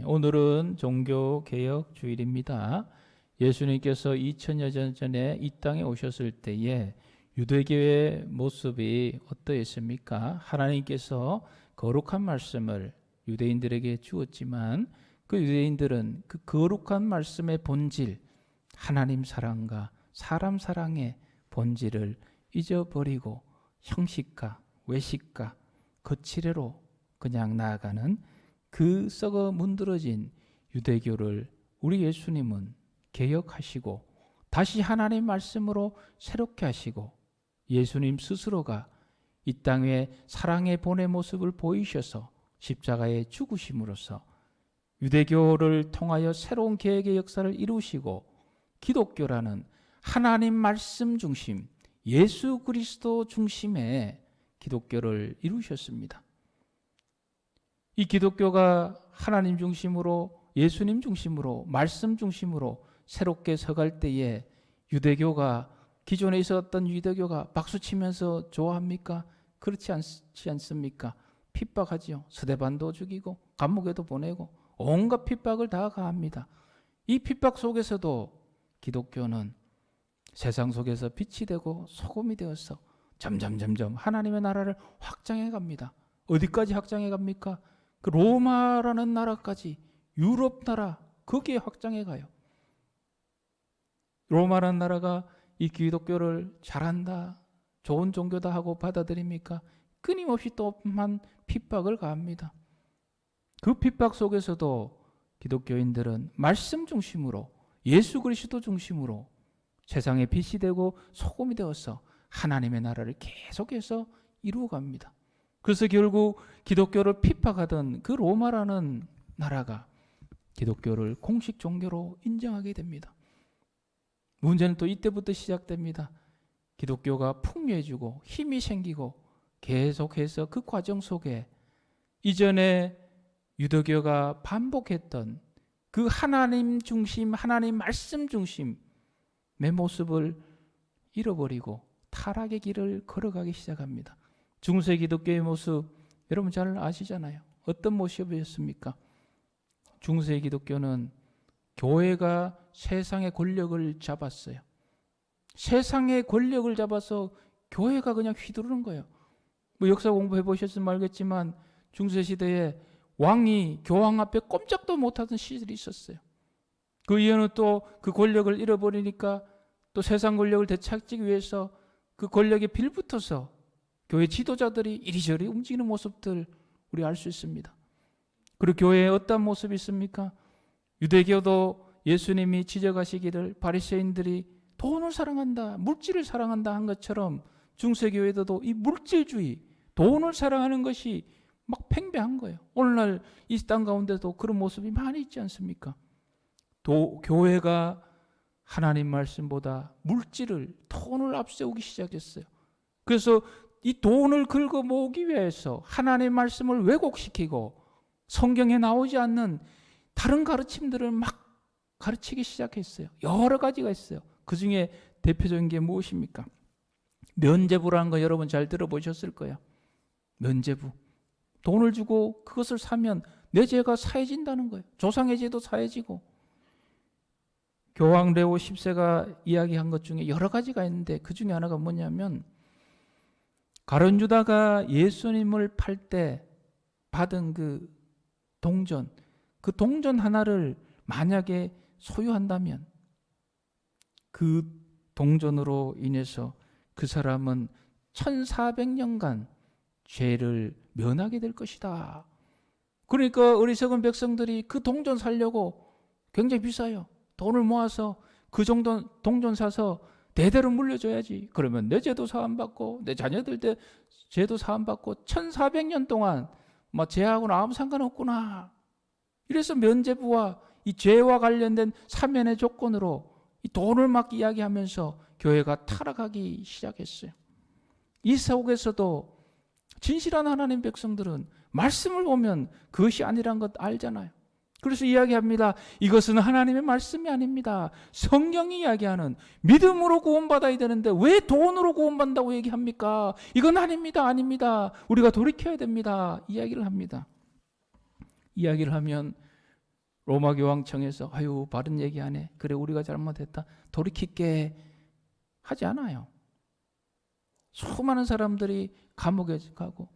오늘은 종교개혁 주일입니다. 예수님께서 2000여 년 전에 이 땅에 오셨을 때에 유대교의 모습이 어떠했습니까? 하나님께서 거룩한 말씀을 유대인들에게 주었지만 그 유대인들은 그 거룩한 말씀의 본질, 하나님 사랑과 사람 사랑의 본질을 잊어버리고 형식과 외식과 거칠애로 그냥 나아가는 그 썩어 문드러진 유대교를 우리 예수님은 개혁하시고 다시 하나님 말씀으로 새롭게 하시고 예수님 스스로가 이 땅에 사랑의 본의 모습을 보이셔서 십자가에 죽으심으로써 유대교를 통하여 새로운 개혁의 역사를 이루시고 기독교라는 하나님 말씀 중심, 예수 그리스도 중심의 기독교를 이루셨습니다. 이 기독교가 하나님 중심으로, 예수님 중심으로, 말씀 중심으로 새롭게 서갈 때에 유대교가, 기존에 있었던 유대교가 박수치면서 좋아합니까? 그렇지 않습니까? 핍박하지요. 스데반도 죽이고 감옥에도 보내고 온갖 핍박을 다 가합니다. 이 핍박 속에서도 기독교는 세상 속에서 빛이 되고 소금이 되어서 점점 하나님의 나라를 확장해 갑니다. 어디까지 확장해 갑니까? 그 로마라는 나라까지, 유럽 나라, 거기에 확장해 가요. 로마라는 나라가 이 기독교를 잘한다, 좋은 종교다 하고 받아들입니까? 끊임없이 또한 핍박을 가합니다. 그 핍박 속에서도 기독교인들은 말씀 중심으로, 예수 그리스도 중심으로 세상의 빛이 되고 소금이 되어서 하나님의 나라를 계속해서 이루어갑니다. 그래서 결국 기독교를 핍박하던 그 로마라는 나라가 기독교를 공식 종교로 인정하게 됩니다. 문제는 또 이때부터 시작됩니다. 기독교가 풍요해지고 힘이 생기고 계속해서 그 과정 속에 이전에 유대교가 반복했던 그 하나님 중심, 하나님 말씀 중심의 모습을 잃어버리고 타락의 길을 걸어가기 시작합니다. 중세 기독교의 모습 여러분 잘 아시잖아요. 어떤 모습이었습니까? 중세 기독교는 교회가 세상의 권력을 잡았어요. 세상의 권력을 잡아서 교회가 그냥 휘두르는 거예요. 뭐 역사 공부해 보셨으면 알겠지만 중세 시대에 왕이 교황 앞에 꼼짝도 못하던 시절이 있었어요. 그 이유는 또 그 권력을 잃어버리니까 또 세상 권력을 되찾기 위해서 그 권력에 빌붙어서 교회 지도자들이 이리저리 움직이는 모습들 우리 알 수 있습니다. 그리고 교회에 어떤 모습이 있습니까? 유대교도 예수님이 지적하시기를 바리새인들이 돈을 사랑한다, 물질을 사랑한다 한 것처럼 중세교회도 이 물질주의, 돈을 사랑하는 것이 막 팽배한 거예요. 오늘날 이 땅 가운데도 그런 모습이 많이 있지 않습니까? 교회가 하나님 말씀보다 물질을, 돈을 앞세우기 시작했어요. 그래서 이 돈을 긁어 모으기 위해서 하나님의 말씀을 왜곡시키고 성경에 나오지 않는 다른 가르침들을 막 가르치기 시작했어요. 여러 가지가 있어요. 그 중에 대표적인 게 무엇입니까? 면죄부라는 거 여러분 잘 들어보셨을 거예요. 면죄부. 돈을 주고 그것을 사면 내 죄가 사해진다는 거예요. 조상의 죄도 사해지고. 교황 레오 10세가 이야기한 것 중에 여러 가지가 있는데 그 중에 하나가 뭐냐면 가룟 유다가 예수님을 팔 때 받은 그 동전 하나를 만약에 소유한다면 그 동전으로 인해서 그 사람은 1400년간 죄를 면하게 될 것이다. 그러니까 어리석은 백성들이 그 동전 사려고 굉장히 비싸요. 돈을 모아서 그 정도 동전 사서 대대로 물려줘야지. 그러면 내 죄도 사함받고 내 자녀들 죄도 사함받고 1400년 동안 죄하고는 아무 상관없구나. 이래서 면죄부와 이 죄와 관련된 사면의 조건으로 이 돈을 막 이야기하면서 교회가 타락하기 시작했어요. 이 속에서도 진실한 하나님 백성들은 말씀을 보면 그것이 아니란 것 알잖아요. 그래서 이야기합니다. 이것은 하나님의 말씀이 아닙니다. 성경이 이야기하는 믿음으로 구원받아야 되는데 왜 돈으로 구원받는다고 얘기합니까? 이건 아닙니다. 우리가 돌이켜야 됩니다. 이야기를 합니다. 이야기를 하면 로마 교황청에서 아유 바른 얘기 안 해. 그래 우리가 잘못했다. 돌이킬게 하지 않아요. 수많은 사람들이 감옥에 가고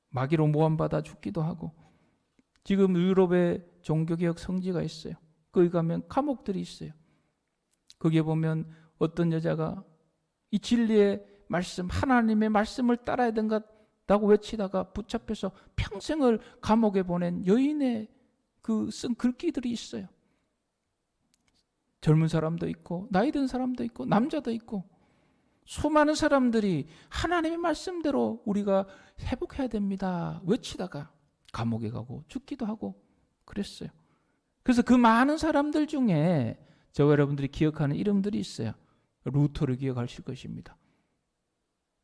마귀로 모함받아 죽기도 하고 지금 유럽에 종교개혁 성지가 있어요. 거기 가면 감옥들이 있어요. 거기에 보면 어떤 여자가 이 진리의 말씀, 하나님의 말씀을 따라야 된다고 외치다가 붙잡혀서 평생을 감옥에 보낸 여인의 그 쓴 글귀들이 있어요. 젊은 사람도 있고 나이 든 사람도 있고 남자도 있고 수많은 사람들이 하나님의 말씀대로 우리가 회복해야 됩니다 외치다가 감옥에 가고 죽기도 하고 그랬어요. 그래서 그 많은 사람들 중에 저와 여러분들이 기억하는 이름들이 있어요. 루터를 기억하실 것입니다.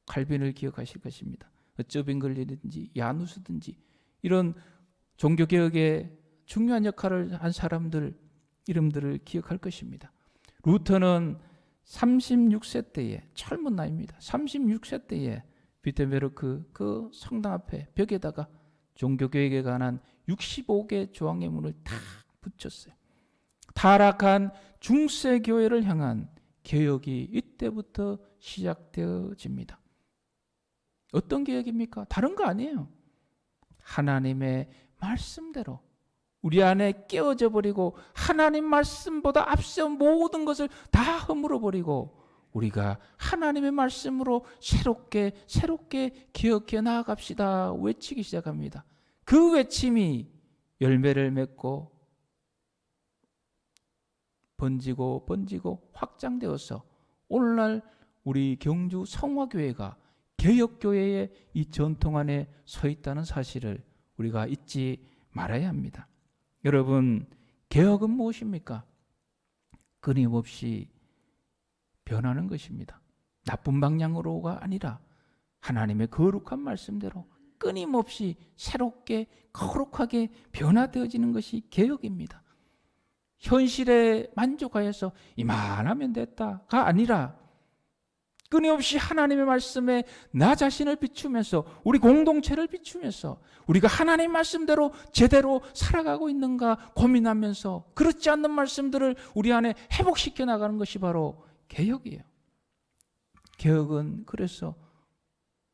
칼빈을 기억하실 것입니다. 쩌빙글리든지 야누스든지 이런 종교개혁에 중요한 역할을 한 사람들 이름들을 기억할 것입니다. 루터는 36세 때에 젊은 나이입니다. 36세 때에 비텐베르크 그 성당 앞에 벽에다가 종교개혁에 관한 65개 조항의 문을 다 붙였어요. 타락한 중세 교회를 향한 개혁이 이때부터 시작되어집니다. 어떤 개혁입니까? 다른 거 아니에요. 하나님의 말씀대로 우리 안에 깨어져 버리고 하나님 말씀보다 앞서 모든 것을 다 허물어 버리고 우리가 하나님의 말씀으로 새롭게 기억해 나아갑시다 외치기 시작합니다. 그 외침이 열매를 맺고 번지고 확장되어서 오늘날 우리 경주 성화교회가 개혁교회의 이 전통 안에 서 있다는 사실을 우리가 잊지 말아야 합니다. 여러분, 개혁은 무엇입니까? 끊임없이 변하는 것입니다. 나쁜 방향으로가 아니라 하나님의 거룩한 말씀대로 끊임없이 새롭게 거룩하게 변화되어지는 것이 개혁입니다. 현실에 만족하여서 이만하면 됐다가 아니라 끊임없이 하나님의 말씀에 나 자신을 비추면서 우리 공동체를 비추면서 우리가 하나님 말씀대로 제대로 살아가고 있는가 고민하면서 그렇지 않는 말씀들을 우리 안에 회복시켜 나가는 것이 바로 개혁이에요. 개혁은 그래서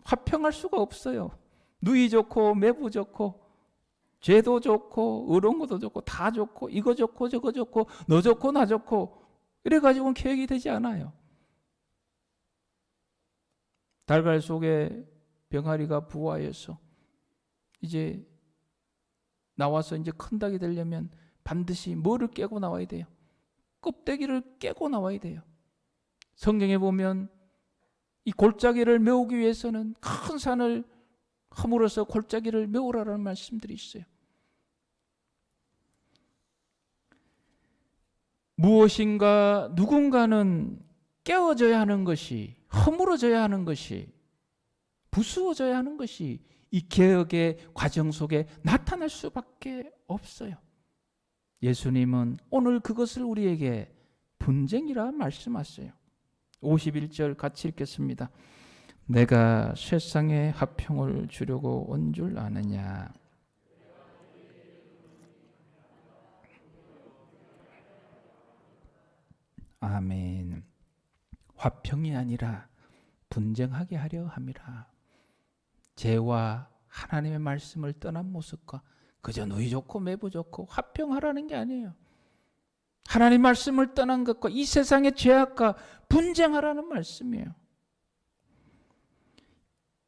화평할 수가 없어요. 누이 좋고 매부 좋고 죄도 좋고 의로운 것도 좋고 다 좋고 이거 좋고 저거 좋고 너 좋고 나 좋고 이래가지고는 개혁이 되지 않아요. 달걀 속에 병아리가 부화해서 이제 나와서 이제 큰 닭이 되려면 반드시 뭐를 깨고 나와야 돼요? 껍데기를 깨고 나와야 돼요. 성경에 보면 이 골짜기를 메우기 위해서는 큰 산을 허물어서 골짜기를 메우라라는 말씀들이 있어요. 무엇인가 누군가는 깨어져야 하는 것이 허물어져야 하는 것이 부수어져야 하는 것이 이 개혁의 과정 속에 나타날 수밖에 없어요. 예수님은 오늘 그것을 우리에게 분쟁이라 말씀하세요. 51절 같이 읽겠습니다. 내가 세상에 화평을 주려고 온 줄 아느냐. 아멘. 화평이 아니라 분쟁하게 하려 함이라. 죄와 하나님의 말씀을 떠난 모습과 그저 누이 좋고 매부 좋고 화평하라는 게 아니에요. 하나님 말씀을 떠난 것과 이 세상의 죄악과 분쟁하라는 말씀이에요.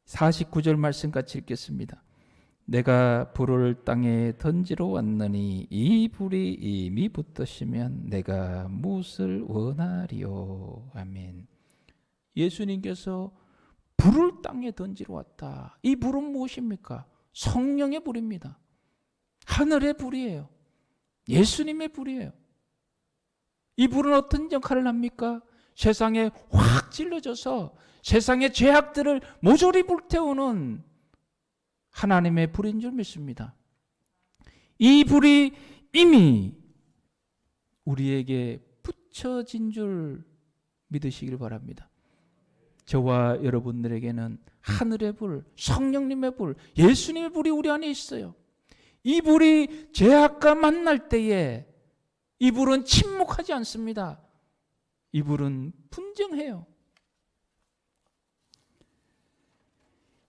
49절 말씀 같이 읽겠습니다. 내가 불을 땅에 던지러 왔느니 이 불이 이미 붙었으면 내가 무엇을 원하리요. 아멘. 예수님께서 불을 땅에 던지러 왔다. 이 불은 무엇입니까? 성령의 불입니다. 하늘의 불이에요. 예수님의 불이에요. 이 불은 어떤 역할을 합니까? 세상에 확 찔러져서 세상의 죄악들을 모조리 불태우는 하나님의 불인 줄 믿습니다. 이 불이 이미 우리에게 붙여진 줄 믿으시길 바랍니다. 저와 여러분들에게는 하늘의 불, 성령님의 불, 예수님의 불이 우리 안에 있어요. 이 불이 죄악과 만날 때에 이 불은 침묵하지 않습니다. 이 불은 분쟁해요.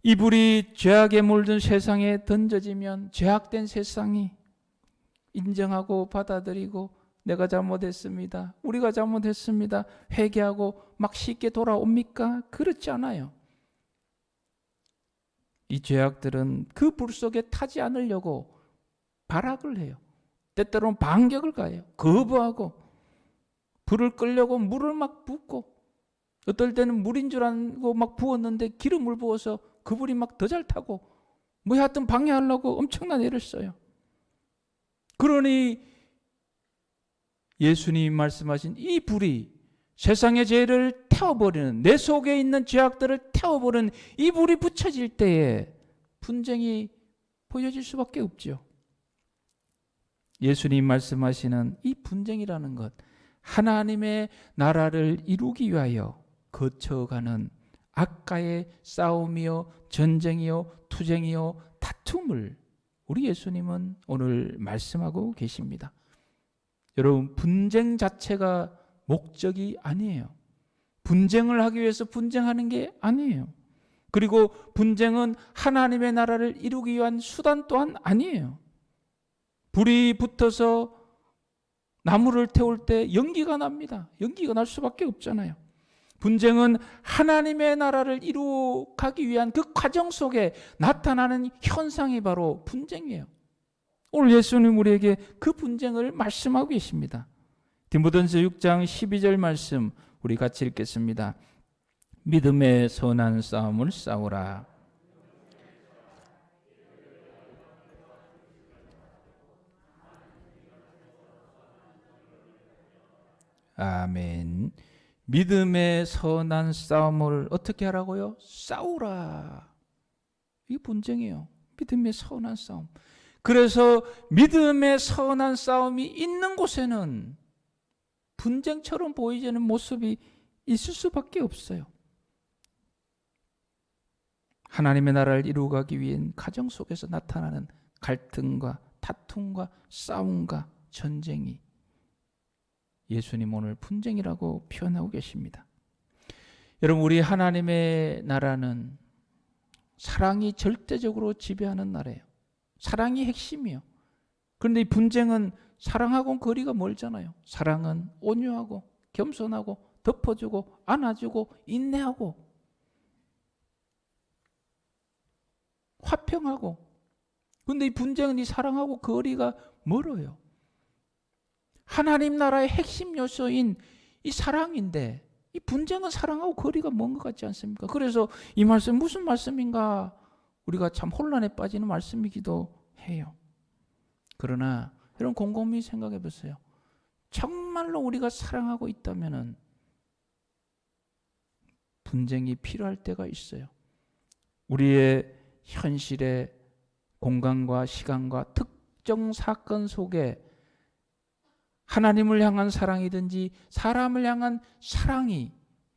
이 불이 죄악에 물든 세상에 던져지면 죄악된 세상이 인정하고 받아들이고 내가 잘못했습니다, 우리가 잘못했습니다 회개하고 막 쉽게 돌아옵니까? 그렇지 않아요. 이 죄악들은 그 불 속에 타지 않으려고 발악을 해요. 때때로는 반격을 가해요. 거부하고 불을 끌려고 물을 막 붓고, 어떨 때는 물인 줄 알고 막 부었는데 기름을 부어서 그 불이 막 더 잘 타고, 뭐 하여튼 방해하려고 엄청난 애를 써요. 그러니 예수님이 말씀하신 이 불이 세상의 죄를 태워버리는, 내 속에 있는 죄악들을 태워버리는 이 불이 붙여질 때에 분쟁이 보여질 수밖에 없죠. 예수님 말씀하시는 이 분쟁이라는 것, 하나님의 나라를 이루기 위하여 거쳐가는 악과의 싸움이요, 전쟁이요, 투쟁이요, 다툼을 우리 예수님은 오늘 말씀하고 계십니다. 여러분, 분쟁 자체가 목적이 아니에요. 분쟁을 하기 위해서 분쟁하는 게 아니에요. 그리고 분쟁은 하나님의 나라를 이루기 위한 수단 또한 아니에요. 불이 붙어서 나무를 태울 때 연기가 납니다. 연기가 날 수밖에 없잖아요. 분쟁은 하나님의 나라를 이루어가기 위한 그 과정 속에 나타나는 현상이 바로 분쟁이에요. 오늘 예수님 우리에게 그 분쟁을 말씀하고 계십니다. 디모데전서 6장 12절 말씀 우리 같이 읽겠습니다. 믿음의 선한 싸움을 싸우라. 아멘. 믿음의 선한 싸움을 어떻게 하라고요? 싸우라. 이게 분쟁이에요. 믿음의 선한 싸움. 그래서 믿음의 선한 싸움이 있는 곳에는 분쟁처럼 보이지는 모습이 있을 수밖에 없어요. 하나님의 나라를 이루어가기 위한 가정 속에서 나타나는 갈등과 다툼과 싸움과 전쟁이 예수님 오늘 분쟁이라고 표현하고 계십니다. 여러분, 우리 하나님의 나라는 사랑이 절대적으로 지배하는 나라예요. 사랑이 핵심이에요. 그런데 이 분쟁은 사랑하고는 거리가 멀잖아요. 사랑은 온유하고 겸손하고 덮어주고 안아주고 인내하고 화평하고. 그런데 이 분쟁은 이 사랑하고 거리가 멀어요. 하나님 나라의 핵심 요소인 이 사랑인데 이 분쟁은 사랑하고 거리가 먼 것 같지 않습니까? 그래서 이 말씀 무슨 말씀인가 우리가 참 혼란에 빠지는 말씀이기도 해요. 그러나 여러분 곰곰이 생각해 보세요. 정말로 우리가 사랑하고 있다면은 분쟁이 필요할 때가 있어요. 우리의 현실의 공간과 시간과 특정 사건 속에 하나님을 향한 사랑이든지 사람을 향한 사랑이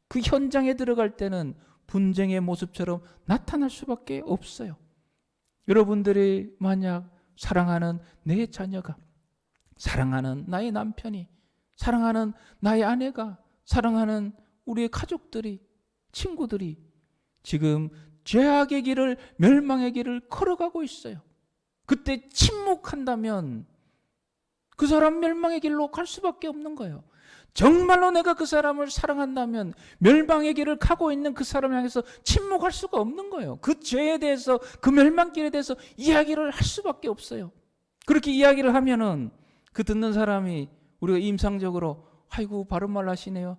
그 현장에 들어갈 때는 분쟁의 모습처럼 나타날 수밖에 없어요. 여러분들이 만약 사랑하는 내 자녀가, 사랑하는 나의 남편이, 사랑하는 나의 아내가, 사랑하는 우리의 가족들이, 친구들이 지금 죄악의 길을, 멸망의 길을 걸어가고 있어요. 그때 침묵한다면 그 사람 멸망의 길로 갈 수밖에 없는 거예요. 정말로 내가 그 사람을 사랑한다면 멸망의 길을 가고 있는 그 사람을 향해서 침묵할 수가 없는 거예요. 그 죄에 대해서, 그 멸망길에 대해서 이야기를 할 수밖에 없어요. 그렇게 이야기를 하면은 그 듣는 사람이 우리가 임상적으로 아이고 바른 말 하시네요,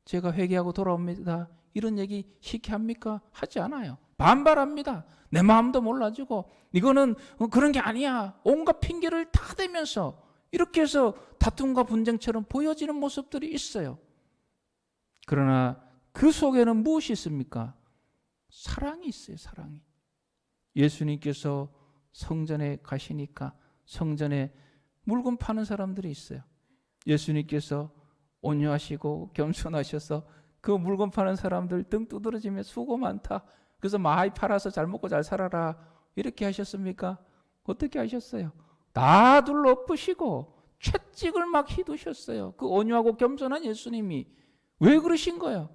제가 회개하고 돌아옵니다, 이런 얘기 쉽게 합니까? 하지 않아요. 반발합니다. 내 마음도 몰라주고 이거는 그런 게 아니야, 온갖 핑계를 다 대면서 이렇게 해서 다툼과 분쟁처럼 보여지는 모습들이 있어요. 그러나 그 속에는 무엇이 있습니까? 사랑이 있어요. 사랑이. 예수님께서 성전에 가시니까 성전에 물건 파는 사람들이 있어요. 예수님께서 온유하시고 겸손하셔서 그 물건 파는 사람들 등 두드러지며 수고 많다, 그래서 많이 팔아서 잘 먹고 잘 살아라, 이렇게 하셨습니까? 어떻게 하셨어요? 다 둘러엎으시고 채찍을 막 휘두셨어요. 그 온유하고 겸손한 예수님이 왜 그러신 거예요?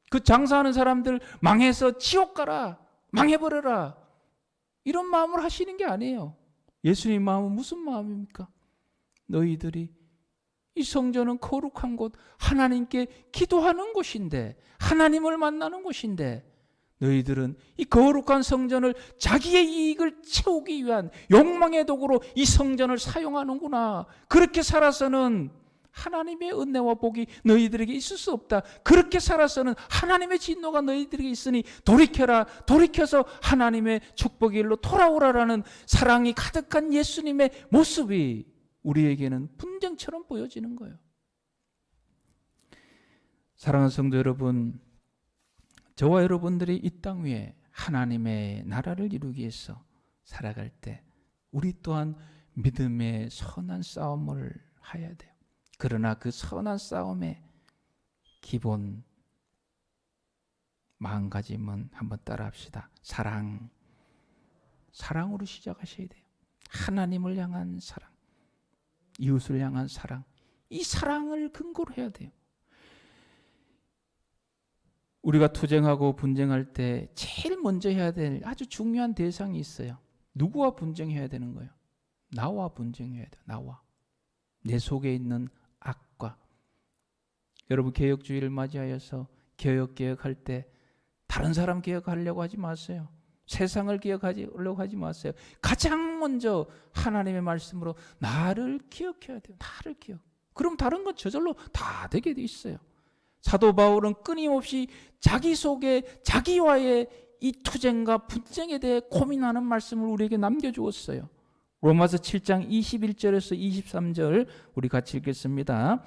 그 장사하는 사람들 망해서 지옥 가라, 망해버려라, 이런 마음을 하시는 게 아니에요. 예수님 마음은 무슨 마음입니까? 너희들이, 이 성전은 거룩한 곳, 하나님께 기도하는 곳인데, 하나님을 만나는 곳인데, 너희들은 이 거룩한 성전을 자기의 이익을 채우기 위한 욕망의 도구로 이 성전을 사용하는구나. 그렇게 살아서는 하나님의 은혜와 복이 너희들에게 있을 수 없다. 그렇게 살아서는 하나님의 진노가 너희들에게 있으니 돌이켜라. 돌이켜서 하나님의 축복의 일로 돌아오라라는 사랑이 가득한 예수님의 모습이 우리에게는 분쟁처럼 보여지는 거예요. 사랑하는 성도 여러분, 저와 여러분들이 이 땅 위에 하나님의 나라를 이루기 위해서 살아갈 때 우리 또한 믿음의 선한 싸움을 해야 돼요. 그러나 그 선한 싸움의 기본 마음가짐은 한번 따라합시다. 사랑으로 시작하셔야 돼요. 하나님을 향한 사랑, 이웃을 향한 사랑, 이 사랑을 근거로 해야 돼요. 우리가 투쟁하고 분쟁할 때 제일 먼저 해야 될 아주 중요한 대상이 있어요. 누구와 분쟁해야 되는 거예요? 나와 분쟁해야 돼요. 나와. 내 속에 있는 악과. 여러분, 개혁주의를 맞이하여서 개혁할 때 다른 사람 개혁하려고 하지 마세요. 세상을 개혁하려고 하지 마세요. 가장 먼저 하나님의 말씀으로 나를 기억해야 돼요. 나를 기억. 그럼 다른 건 저절로 다 되게 돼 있어요. 사도 바울은 끊임없이 자기 속에 자기와의 이 투쟁과 분쟁에 대해 고민하는 말씀을 우리에게 남겨주었어요. 로마서 7장 21절에서 23절 우리 같이 읽겠습니다.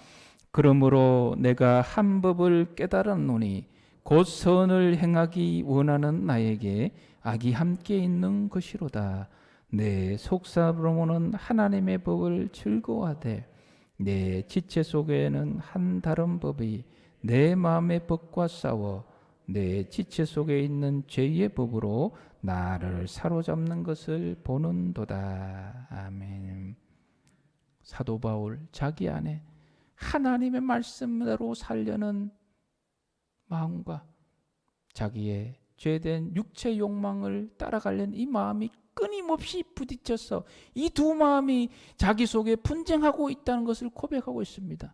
그러므로 내가 한 법을 깨달았노니 곧 선을 행하기 원하는 나에게 악이 함께 있는 것이로다. 내 속사로는 하나님의 법을 즐거워하되 내 지체 속에는 한 다른 법이 내 마음의 법과 싸워 내 지체 속에 있는 죄의 법으로 나를 사로잡는 것을 보는도다. 아멘. 사도 바울 자기 안에 하나님의 말씀대로 살려는 마음과 자기의 죄된 육체 욕망을 따라가려는 이 마음이 끊임없이 부딪혀서 이 두 마음이 자기 속에 분쟁하고 있다는 것을 고백하고 있습니다.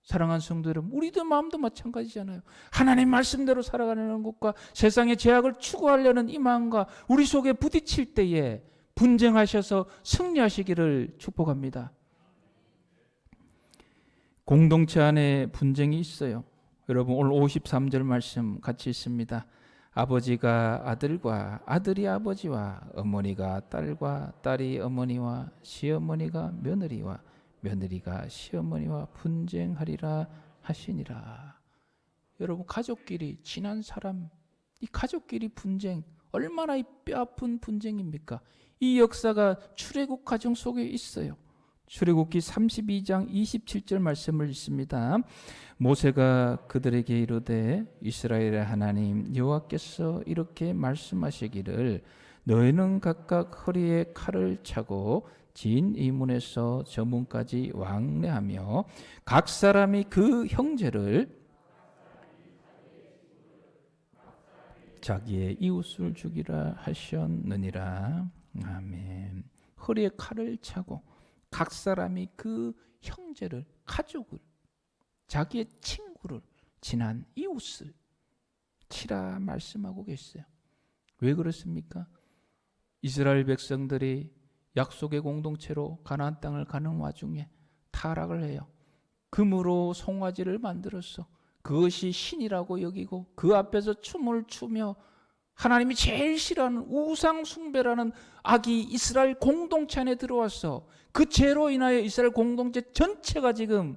사랑하는 성도 여러분, 우리들 마음도 마찬가지잖아요. 하나님 말씀대로 살아가려는 것과 세상의 죄악을 추구하려는 이 마음과 우리 속에 부딪힐 때에 분쟁하셔서 승리하시기를 축복합니다. 공동체 안에 분쟁이 있어요. 여러분, 오늘 53절 말씀 같이 있습니다. 아버지가 아들과 아들이 아버지와 어머니가 딸과 딸이 어머니와 시어머니가 며느리와 며느리가 시어머니와 분쟁하리라 하시니라. 여러분, 가족끼리 친한 사람, 이 가족끼리 분쟁, 얼마나 이 뼈아픈 분쟁입니까? 이 역사가 출애굽 가정 속에 있어요. 출애굽기 32장 27절 말씀을 읽습니다. 모세가 그들에게 이르되 이스라엘의 하나님 여호와께서 이렇게 말씀하시기를 너희는 각각 허리에 칼을 차고 진 이 문에서 저 문까지 왕래하며 각 사람이 그 형제를 자기의 이웃을 죽이라 하셨느니라. 아멘. 허리에 칼을 차고 각 사람이 그 형제를, 가족을, 자기의 친구를, 친한 이웃을 치라 말씀하고 계세요. 왜 그렇습니까? 이스라엘 백성들이 약속의 공동체로 가나안 땅을 가는 와중에 타락을 해요. 금으로 송아지를 만들었어. 그것이 신이라고 여기고 그 앞에서 춤을 추며 하나님이 제일 싫어하는 우상 숭배라는 악이 이스라엘 공동체 안에 들어왔어. 그 죄로 인하여 이스라엘 공동체 전체가 지금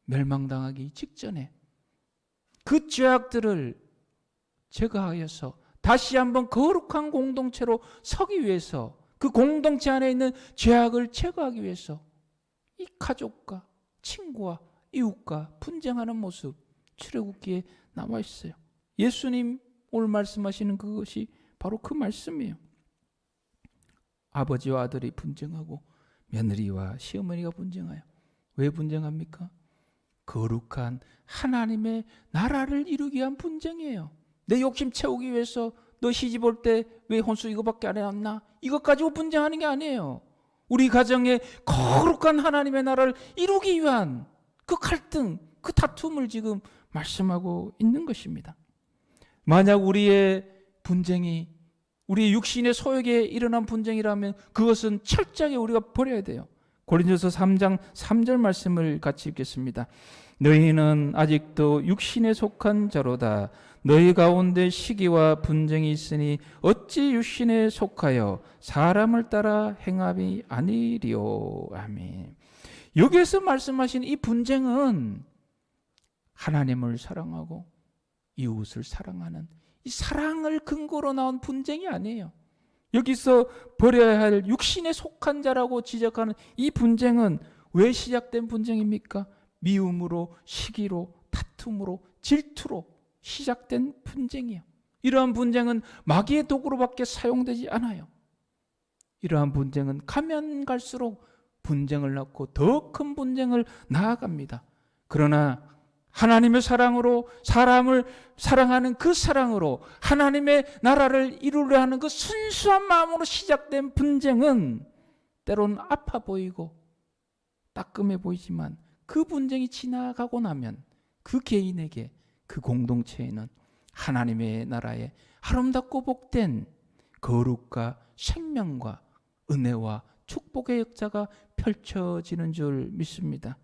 멸망당하기 직전에 그 죄악들을 제거하여서 다시 한번 거룩한 공동체로 서기 위해서, 그 공동체 안에 있는 죄악을 제거하기 위해서 이 가족과 친구와 이웃과 분쟁하는 모습 출애굽기에 나와 있어요. 예수님 오늘 말씀하시는 그것이 바로 그 말씀이에요. 아버지와 아들이 분쟁하고 며느리와 시어머니가 분쟁하여. 왜 분쟁합니까? 거룩한 하나님의 나라를 이루기 위한 분쟁이에요. 내 욕심 채우기 위해서 너 시집 올 때 왜 혼수 이거밖에 안 해왔나? 이것 가지고 분쟁하는 게 아니에요. 우리 가정에 거룩한 하나님의 나라를 이루기 위한 그 갈등, 그 다툼을 지금 말씀하고 있는 것입니다. 만약 우리의 분쟁이 우리 육신의 소욕에 일어난 분쟁이라면 그것은 철저하게 우리가 버려야 돼요. 고린도서 3장 3절 말씀을 같이 읽겠습니다. 너희는 아직도 육신에 속한 자로다. 너희 가운데 시기와 분쟁이 있으니 어찌 육신에 속하여 사람을 따라 행함이 아니리요. 아멘. 여기에서 말씀하신 이 분쟁은 하나님을 사랑하고 이웃을 사랑하는 이 사랑을 근거로 나온 분쟁이 아니에요. 여기서 버려야 할 육신에 속한 자라고 지적하는 이 분쟁은 왜 시작된 분쟁입니까? 미움으로, 시기로, 다툼으로, 질투로 시작된 분쟁이에요. 이러한 분쟁은 마귀의 도구로밖에 사용되지 않아요. 이러한 분쟁은 가면 갈수록 분쟁을 낳고 더 큰 분쟁을 나아갑니다. 그러나 하나님의 사랑으로 사람을 사랑하는 그 사랑으로 하나님의 나라를 이루려 하는 그 순수한 마음으로 시작된 분쟁은 때로는 아파 보이고 따끔해 보이지만 그 분쟁이 지나가고 나면 그 개인에게, 그 공동체에는 하나님의 나라의 아름답고 복된 거룩과 생명과 은혜와 축복의 역사가 펼쳐지는 줄 믿습니다.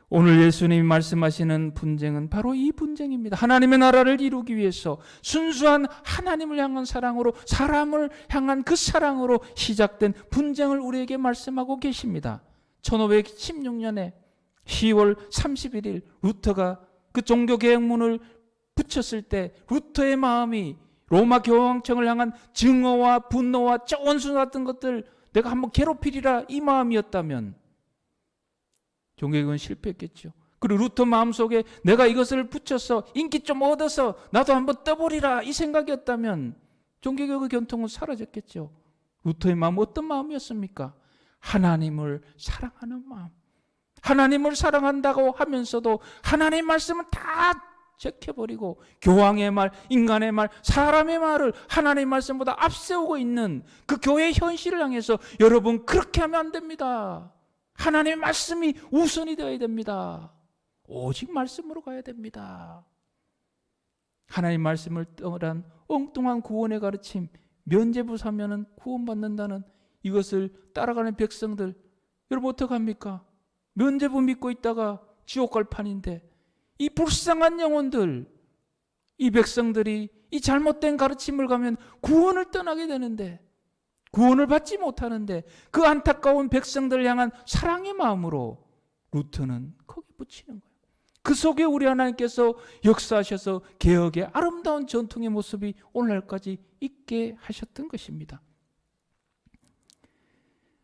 오늘 예수님이 말씀하시는 분쟁은 바로 이 분쟁입니다. 하나님의 나라를 이루기 위해서 순수한 하나님을 향한 사랑으로, 사람을 향한 그 사랑으로 시작된 분쟁을 우리에게 말씀하고 계십니다. 1516년에 10월 31일 루터가 그 종교개혁문을 붙였을 때 루터의 마음이 로마 교황청을 향한 증오와 분노와 쫀수 같은 것들 내가 한번 괴롭히리라 이 마음이었다면 종교개혁은 실패했겠죠. 그리고 루터 마음속에 내가 이것을 붙여서 인기 좀 얻어서 나도 한번 떠보리라 이 생각이었다면 종교개혁의 견통은 사라졌겠죠. 루터의 마음은 어떤 마음이었습니까? 하나님을 사랑하는 마음. 하나님을 사랑한다고 하면서도 하나님의 말씀은 다 제껴버리고 교황의 말, 인간의 말, 사람의 말을 하나님의 말씀보다 앞세우고 있는 그 교회의 현실을 향해서 여러분 그렇게 하면 안 됩니다. 하나님의 말씀이 우선이 되어야 됩니다. 오직 말씀으로 가야 됩니다. 하나님의 말씀을 떠난 엉뚱한 구원의 가르침, 면죄부 사면은 구원받는다는 이것을 따라가는 백성들, 여러분 어떡합니까? 면죄부 믿고 있다가 지옥 갈 판인데 이 불쌍한 영혼들, 이 백성들이 이 잘못된 가르침을 가면 구원을 떠나게 되는데 구원을 받지 못하는데 그 안타까운 백성들을 향한 사랑의 마음으로 루터는 거기 붙이는 거예요. 그 속에 우리 하나님께서 역사하셔서 개혁의 아름다운 전통의 모습이 오늘날까지 있게 하셨던 것입니다.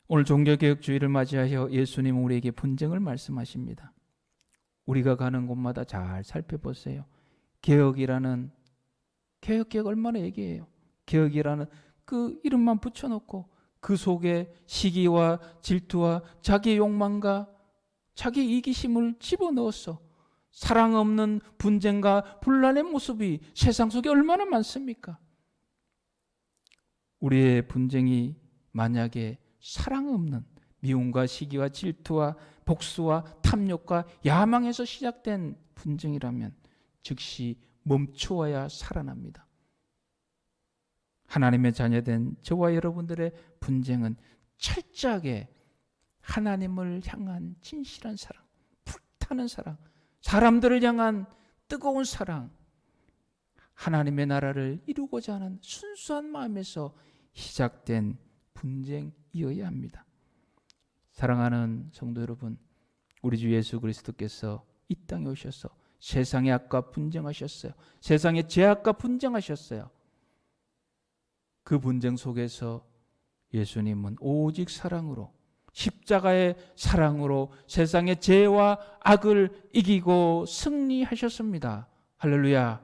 오늘 종교개혁주의를 맞이하여 예수님은 우리에게 분쟁을 말씀하십니다. 우리가 가는 곳마다 잘 살펴보세요. 개혁이라는 개혁 얼마나 얘기해요. 개혁이라는 그 이름만 붙여놓고 그 속에 시기와 질투와 자기의 욕망과 자기 이기심을 집어넣었어. 사랑 없는 분쟁과 분란의 모습이 세상 속에 얼마나 많습니까? 우리의 분쟁이 만약에 사랑 없는 미움과 시기와 질투와 복수와 탐욕과 야망에서 시작된 분쟁이라면 즉시 멈추어야 살아납니다. 하나님의 자녀된 저와 여러분들의 분쟁은 철저하게 하나님을 향한 진실한 사랑, 불타는 사랑, 사람들을 향한 뜨거운 사랑, 하나님의 나라를 이루고자 하는 순수한 마음에서 시작된 분쟁이어야 합니다. 사랑하는 성도 여러분, 우리 주 예수 그리스도께서 이 땅에 오셔서 세상의 악과 분쟁하셨어요. 세상의 죄악과 분쟁하셨어요. 그 분쟁 속에서 예수님은 오직 사랑으로, 십자가의 사랑으로 세상의 죄와 악을 이기고 승리하셨습니다. 할렐루야.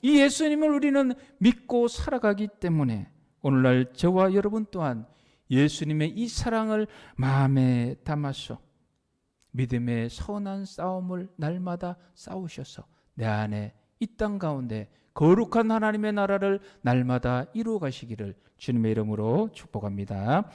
이 예수님을 우리는 믿고 살아가기 때문에 오늘날 저와 여러분 또한 예수님의 이 사랑을 마음에 담아서 믿음의 선한 싸움을 날마다 싸우셔서 내 안에 이 땅 가운데 거룩한 하나님의 나라를 날마다 이루어 가시기를 주님의 이름으로 축복합니다.